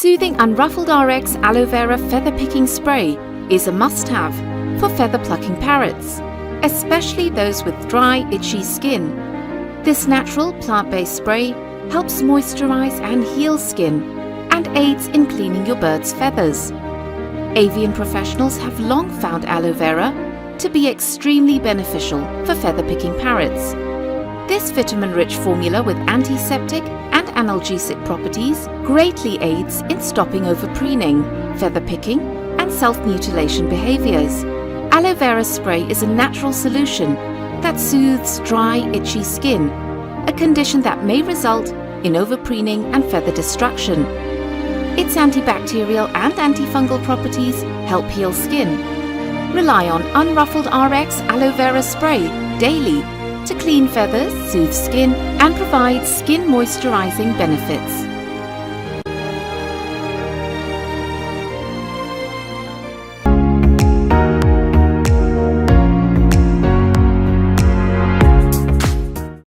soothing UnRuffledRx Aloe Vera Feather Picking Spray is a must-have for feather plucking parrots, especially those with dry, itchy skin. This natural plant-based spray helps moisturize and heal skin and aids in cleaning your bird's feathers. Avian professionals have long found aloe vera to be extremely beneficial for feather picking parrots. This vitamin-rich formula with antiseptic and analgesic properties greatly aids in stopping overpreening, feather picking and self-mutilation behaviors. Aloe vera spray is a natural solution that soothes dry, itchy skin, a condition that may result in overpreening and feather destruction. Its antibacterial and antifungal properties help heal skin. Rely on UnRuffledRx Aloe Vera Spray daily to clean feathers, soothe skin, and provide skin moisturizing benefits.